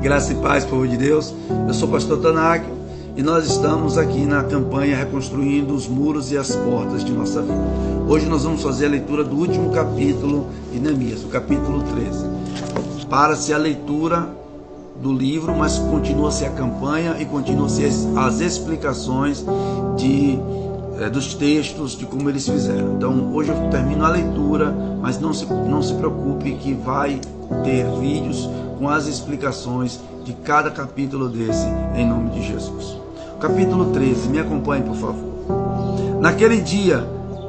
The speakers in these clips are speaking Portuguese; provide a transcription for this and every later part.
Graça e paz, povo de Deus. Eu sou o pastor Tanak e nós estamos aqui na campanha Reconstruindo os Muros e as Portas de Nossa Vida. Hoje nós vamos fazer a leitura do último capítulo de Neemias, o capítulo 13. Para-se a leitura do livro, mas continua-se a campanha e continua-se as explicações dos textos, de como eles fizeram. Então hoje eu termino a leitura, mas não se preocupe que vai ter vídeos com as explicações de cada capítulo desse, em nome de Jesus. Capítulo 13, me acompanhe por favor. Naquele dia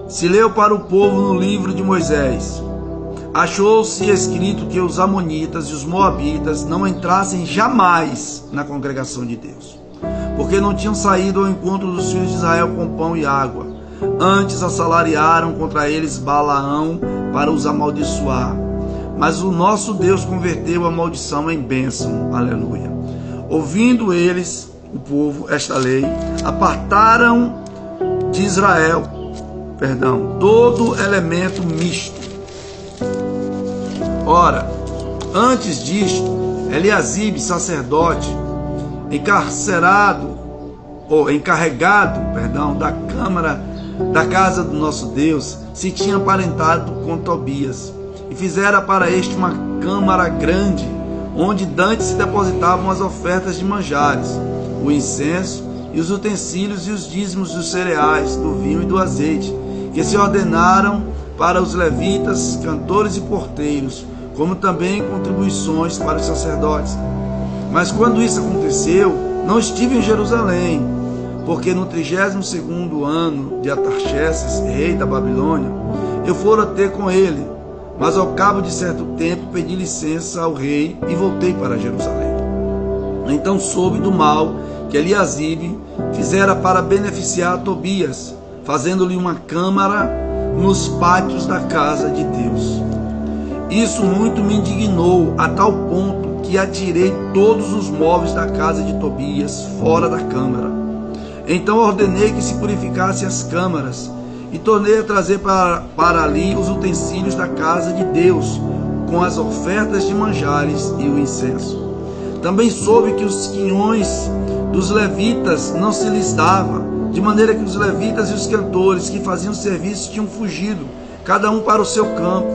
se leu para o povo no livro de Moisés. Achou-se escrito que os amonitas e os moabitas não entrassem jamais na congregação de Deus, porque não tinham saído ao encontro dos filhos de Israel com pão e água. Antes assalariaram contra eles Balaão para os amaldiçoar. Mas o nosso Deus converteu a maldição em bênção. Aleluia. Ouvindo eles, o povo, esta lei, apartaram de Israel, todo elemento misto. Ora, antes disto, Eliasibe, sacerdote, encarregado da câmara da casa do nosso Deus, se tinha aparentado com Tobias, e fizera para este uma câmara grande, onde dantes se depositavam as ofertas de manjares, o incenso e os utensílios e os dízimos dos cereais, do vinho e do azeite, que se ordenaram para os levitas, cantores e porteiros, como também contribuições para os sacerdotes. Mas quando isso aconteceu, não estive em Jerusalém, porque no 32º ano de Artaxerxes, rei da Babilônia, eu fora ter com ele, mas ao cabo de certo tempo pedi licença ao rei e voltei para Jerusalém. Então soube do mal que Eliasibe fizera para beneficiar Tobias, fazendo-lhe uma câmara nos pátios da casa de Deus. Isso muito me indignou, a tal ponto que atirei todos os móveis da casa de Tobias fora da câmara. Então ordenei que se purificassem as câmaras, e tornei a trazer para ali os utensílios da casa de Deus, com as ofertas de manjares e o incenso. Também soube que os quinhões dos levitas não se lhes dava, de maneira que os levitas e os cantores que faziam serviço tinham fugido, cada um para o seu campo.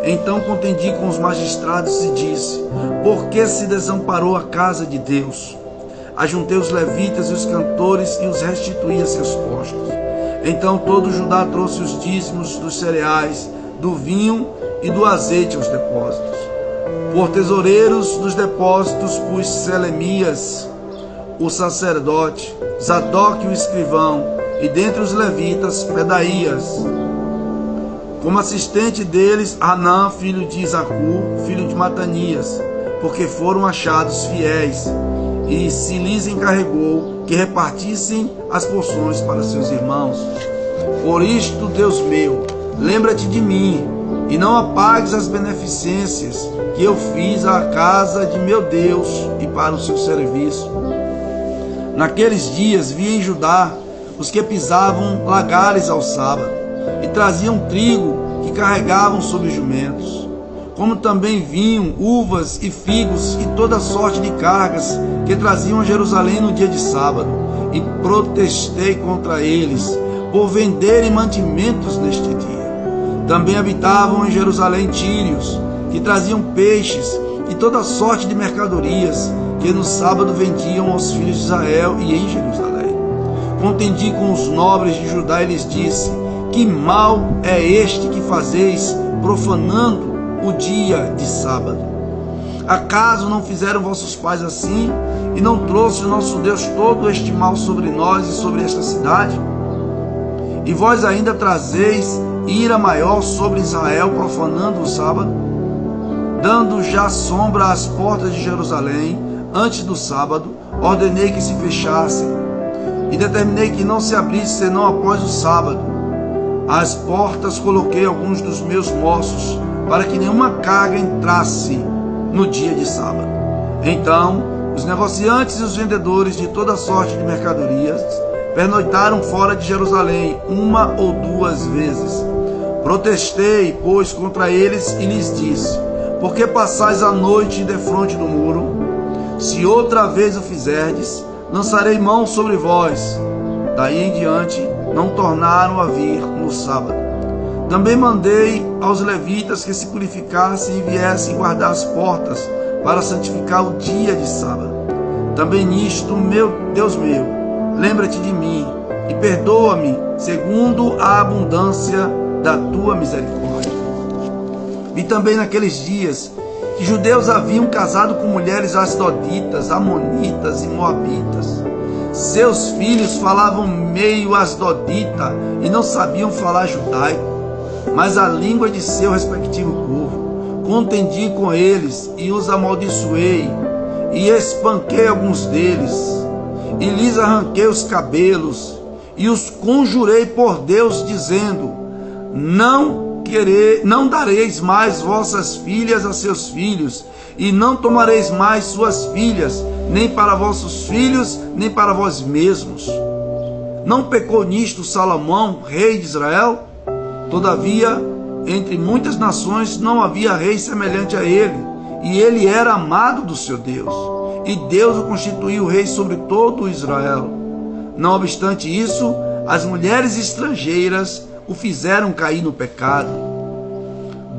Então contendi com os magistrados e disse: por que se desamparou a casa de Deus? Ajuntei os levitas e os cantores e os restituí a seus postos. Então todo Judá trouxe os dízimos dos cereais, do vinho e do azeite aos depósitos. Por tesoureiros dos depósitos pus Selemias, o sacerdote, Zadok, o escrivão, e dentre os levitas, Pedaías. Como assistente deles, Hanã, filho de Zacu, filho de Matanias, porque foram achados fiéis, e se lhes encarregou que repartissem as porções para seus irmãos. Por isto, Deus meu, lembra-te de mim, e não apagues as beneficências que eu fiz à casa de meu Deus e para o seu serviço. Naqueles dias vi em Judá os que pisavam lagares ao sábado, e traziam trigo que carregavam sobre jumentos, como também vinho, uvas e figos e toda sorte de cargas que traziam a Jerusalém no dia de sábado, e protestei contra eles por venderem mantimentos neste dia. Também habitavam em Jerusalém tírios, que traziam peixes e toda sorte de mercadorias, que no sábado vendiam aos filhos de Israel e em Jerusalém. Contendi com os nobres de Judá e lhes disse: que mal é este que fazeis, profanando o dia de sábado? Acaso não fizeram vossos pais assim, e não trouxe o nosso Deus todo este mal sobre nós e sobre esta cidade? E vós ainda trazeis ira maior sobre Israel, profanando o sábado? Dando já sombra às portas de Jerusalém, antes do sábado, ordenei que se fechassem, e determinei que não se abrisse senão após o sábado. Às portas coloquei alguns dos meus moços, para que nenhuma carga entrasse no dia de sábado. Então, os negociantes e os vendedores de toda sorte de mercadorias pernoitaram fora de Jerusalém uma ou duas vezes. Protestei, pois, contra eles e lhes disse: por que passais a noite defronte do muro? Se outra vez o fizerdes, lançarei mão sobre vós. Daí em diante, não tornaram a vir no sábado. Também mandei aos levitas que se purificassem e viessem guardar as portas, para santificar o dia de sábado. Também nisto, meu Deus meu, lembra-te de mim e perdoa-me segundo a abundância da tua misericórdia. Vi também naqueles dias que judeus haviam casado com mulheres asdoditas, amonitas e moabitas. Seus filhos falavam meio asdodita e não sabiam falar judaico, mas a língua de seu respectivo povo. Contendi com eles e os amaldiçoei, e espanquei alguns deles, e lhes arranquei os cabelos, e os conjurei por Deus, dizendo: não dareis mais vossas filhas a seus filhos, e não tomareis mais suas filhas, nem para vossos filhos, nem para vós mesmos. Não pecou nisto Salomão, rei de Israel? Todavia, entre muitas nações não havia rei semelhante a ele, e ele era amado do seu Deus, e Deus o constituiu rei sobre todo Israel. Não obstante isso, as mulheres estrangeiras o fizeram cair no pecado.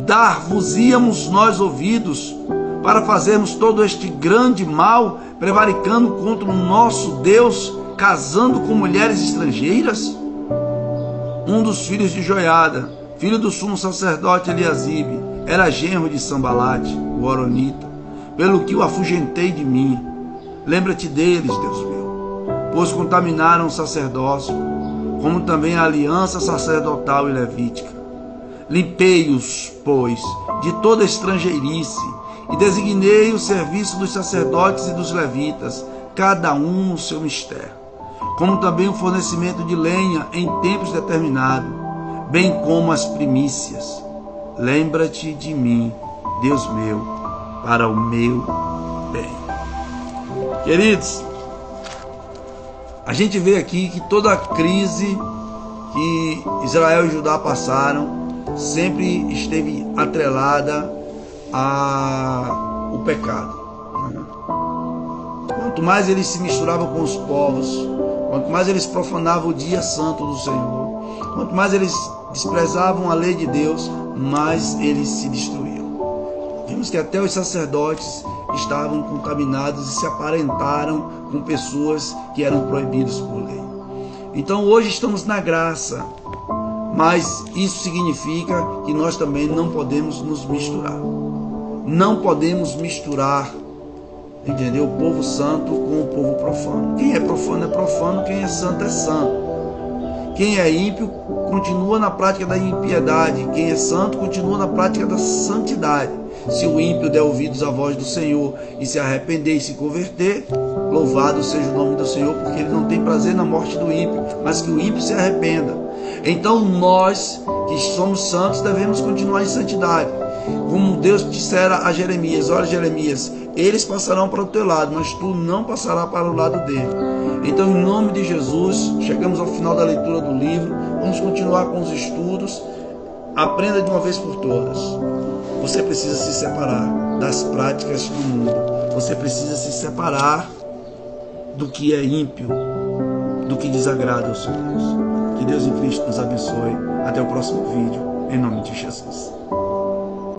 Dar-vos-íamos nós ouvidos para fazermos todo este grande mal, prevaricando contra o nosso Deus, casando com mulheres estrangeiras? Um dos filhos de Joiada, filho do sumo sacerdote Eliasibe, era genro de Sambalate, o horonita, pelo que o afugentei de mim. Lembra-te deles, Deus meu, pois contaminaram o sacerdócio, como também a aliança sacerdotal e levítica. Limpei-os, pois, de toda estrangeirice, e designei o serviço dos sacerdotes e dos levitas, cada um no seu mistério, como também o fornecimento de lenha em tempos determinados, bem como as primícias. Lembra-te de mim, Deus meu, para o meu bem. Queridos, a gente vê aqui que toda a crise que Israel e Judá passaram sempre esteve atrelada ao pecado. Quanto mais eles se misturavam com os povos, quanto mais eles profanavam o dia santo do Senhor, quanto mais eles desprezavam a lei de Deus, mais eles se destruíam. Vimos que até os sacerdotes estavam contaminados e se aparentaram com pessoas que eram proibidas por lei. Então hoje estamos na graça, mas isso significa que nós também não podemos nos misturar. Não podemos misturar, entendeu? O povo santo com o povo profano. Quem é profano, quem é santo é santo. Quem é ímpio continua na prática da impiedade, quem é santo continua na prática da santidade. Se o ímpio der ouvidos à voz do Senhor e se arrepender e se converter, louvado seja o nome do Senhor, porque ele não tem prazer na morte do ímpio, mas que o ímpio se arrependa. Então nós que somos santos devemos continuar em santidade. Como Deus dissera a Jeremias: olha, Jeremias, eles passarão para o teu lado, mas tu não passarás para o lado dele. Então, em nome de Jesus, chegamos ao final da leitura do livro. Vamos continuar com os estudos. Aprenda de uma vez por todas. Você precisa se separar das práticas do mundo. Você precisa se separar do que é ímpio, do que desagrada ao seu Deus. Que Deus em Cristo nos abençoe. Até o próximo vídeo, em nome de Jesus.